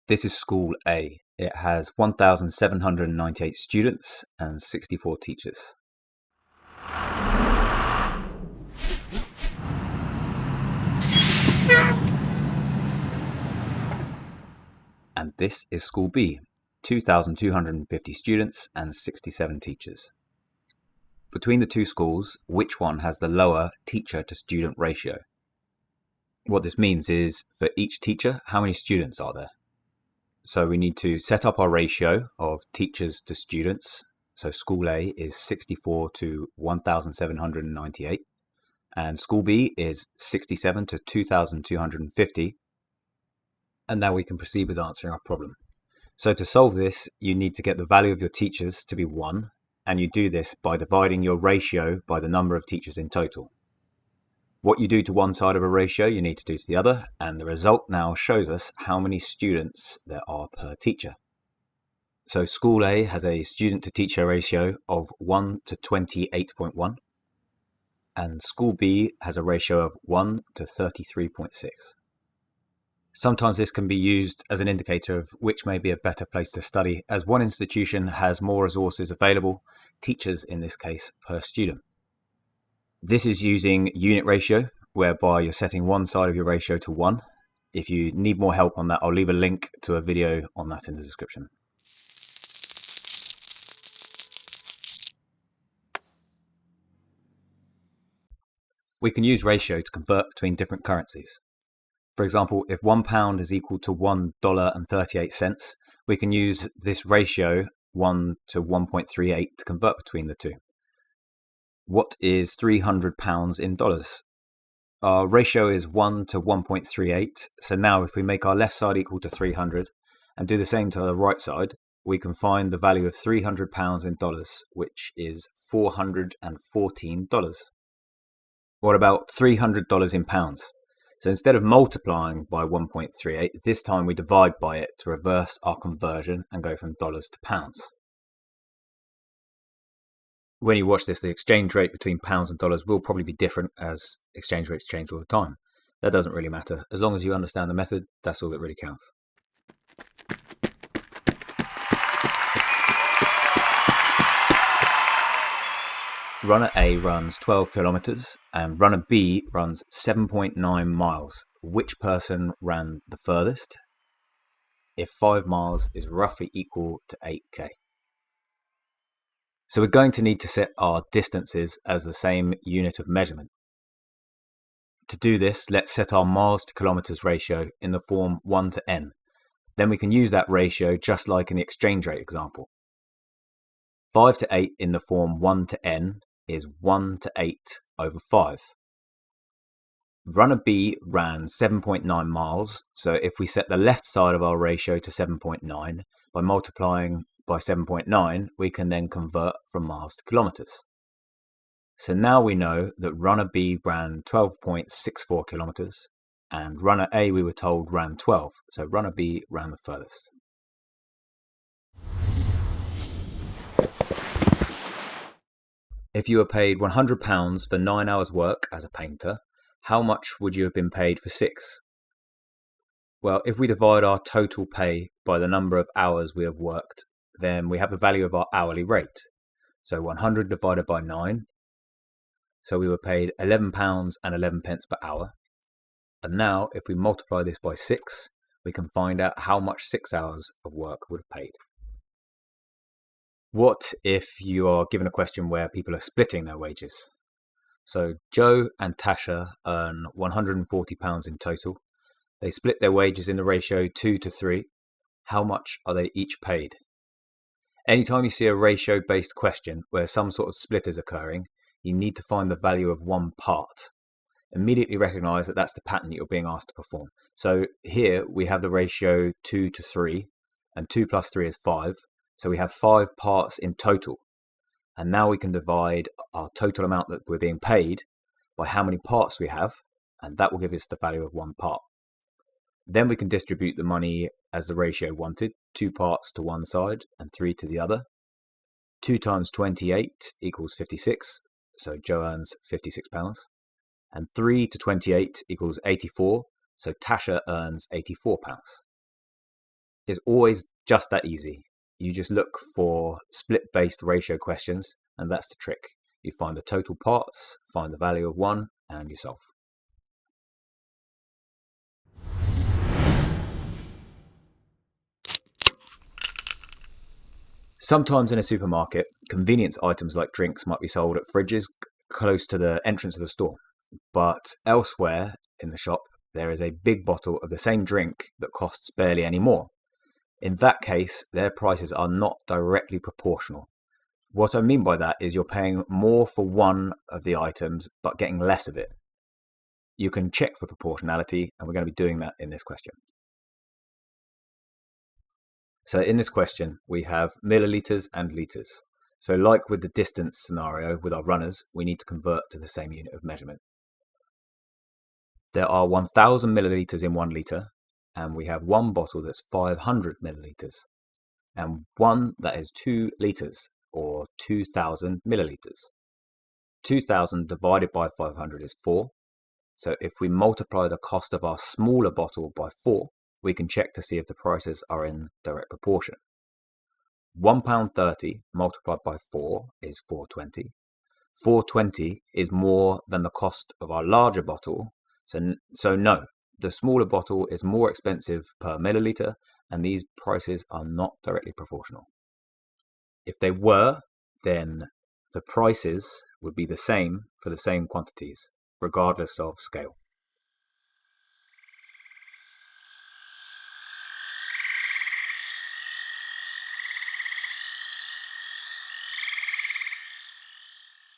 This is School A. It has 1,798 students and 64 teachers. And this is School B, 2,250 students and 67 teachers. Between the two schools, which one has the lower teacher to student ratio? What this means is, for each teacher, how many students are there? So we need to set up our ratio of teachers to students. So School A is 64 to 1,798, and School B is 67 to 2,250. And now we can proceed with answering our problem. So to solve this, you need to get the value of your teachers to be 1, and you do this by dividing your ratio by the number of teachers in total. What you do to one side of a ratio, you need to do to the other, and the result now shows us how many students there are per teacher. So School A has a student to teacher ratio of 1 to 28.1, and School B has a ratio of 1 to 33.6. Sometimes this can be used as an indicator of which may be a better place to study, as one institution has more resources available, teachers in this case, per student. This is using unit ratio, whereby you're setting one side of your ratio to 1. If you need more help on that, I'll leave a link to a video on that in the description. We can use ratio to convert between different currencies. For example, if £1 is equal to $1.38, we can use this ratio 1 to 1.38 to convert between the two. What is £300 in dollars? Our ratio is 1 to 1.38, so now if we make our left side equal to 300 and do the same to the right side, we can find the value of £300 in dollars, which is $414. What about $300 in pounds? So instead of multiplying by 1.38, this time we divide by it to reverse our conversion and go from dollars to pounds. When you watch this, the exchange rate between pounds and dollars will probably be different, as exchange rates change all the time. That doesn't really matter. As long as you understand the method, that's all that really counts. Runner A runs 12 kilometers and runner B runs 7.9 miles. Which person ran the furthest if 5 miles is roughly equal to 8k? So we're going to need to set our distances as the same unit of measurement. To do this, let's set our miles to kilometers ratio in the form 1 to n. Then we can use that ratio just like in the exchange rate example. 5 to 8 in the form 1 to n is 1 to 8 over 5. Runner B ran 7.9 miles, so if we set the left side of our ratio to 7.9, by multiplying by 7.9, we can then convert from miles to kilometers. So now we know that runner B ran 12.64 kilometers, and runner A, we were told, ran 12, so runner B ran the furthest. If you were paid £100 for 9 hours work as a painter, how much would you have been paid for 6? Well, if we divide our total pay by the number of hours we have worked, then we have the value of our hourly rate. So 100 divided by 9. So we were paid £11.11 per hour. And now, if we multiply this by 6, we can find out how much 6 hours of work would have paid. What if you are given a question where people are splitting their wages? So Joe and Tasha earn £140 in total. They split their wages in the ratio 2 to 3. How much are they each paid? Anytime you see a ratio-based question where some sort of split is occurring, you need to find the value of one part. Immediately recognize that that's the pattern that you're being asked to perform. So here we have the ratio 2 to 3, and 2 plus 3 is 5. So we have 5 parts in total. And now we can divide our total amount that we're being paid by how many parts we have, and that will give us the value of one part. Then we can distribute the money as the ratio wanted, 2 parts to one side and 3 to the other. 2 times 28 equals 56, so Joe earns £56. And 3 to 28 equals 84, so Tasha earns £84. is always just that easy. You just look for split-based ratio questions, and that's the trick. You find the total parts, find the value of one, and you solve. Sometimes in a supermarket, convenience items like drinks might be sold at fridges close to the entrance of the store. But elsewhere in the shop, there is a big bottle of the same drink that costs barely any more. In that case, their prices are not directly proportional. What I mean by that is you're paying more for one of the items, but getting less of it. You can check for proportionality, and we're going to be doing that in this question. So in this question, we have milliliters and liters. So like with the distance scenario with our runners, we need to convert to the same unit of measurement. There are 1000 milliliters in 1 liter, and we have one bottle that's 500 milliliters, and one that is 2 liters, or 2000 milliliters. 2000 divided by 500 is 4. So if we multiply the cost of our smaller bottle by 4, we can check to see if the prices are in direct proportion. £1.30 multiplied by 4 is 4.20. 4.20 is more than the cost of our larger bottle, so no, the smaller bottle is more expensive per milliliter, and these prices are not directly proportional. If they were, then the prices would be the same for the same quantities, regardless of scale.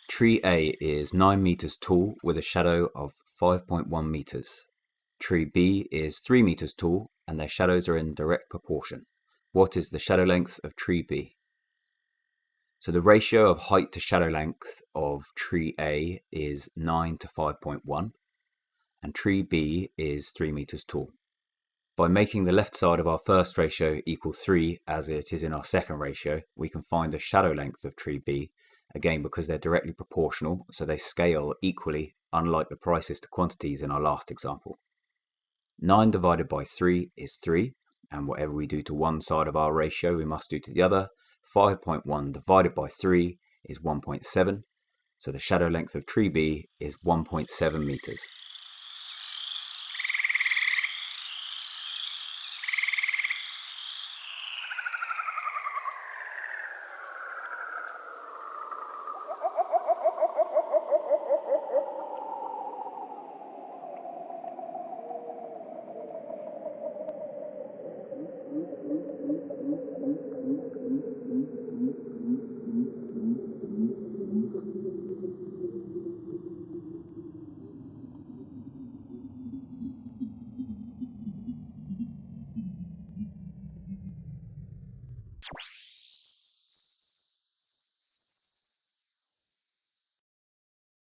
Tree A is 9 meters tall with a shadow of 5.1 meters. Tree B is 3 meters tall and their shadows are in direct proportion. What is the shadow length of tree B? So the ratio of height to shadow length of tree A is 9 to 5.1 and tree B is 3 meters tall. By making the left side of our first ratio equal 3 as it is in our second ratio, we can find the shadow length of tree B, again because they're directly proportional, so they scale equally, unlike the prices to quantities in our last example. 9 divided by 3 is 3, and whatever we do to one side of our ratio we must do to the other. 5.1 divided by 3 is 1.7, so the shadow length of tree B is 1.7 meters.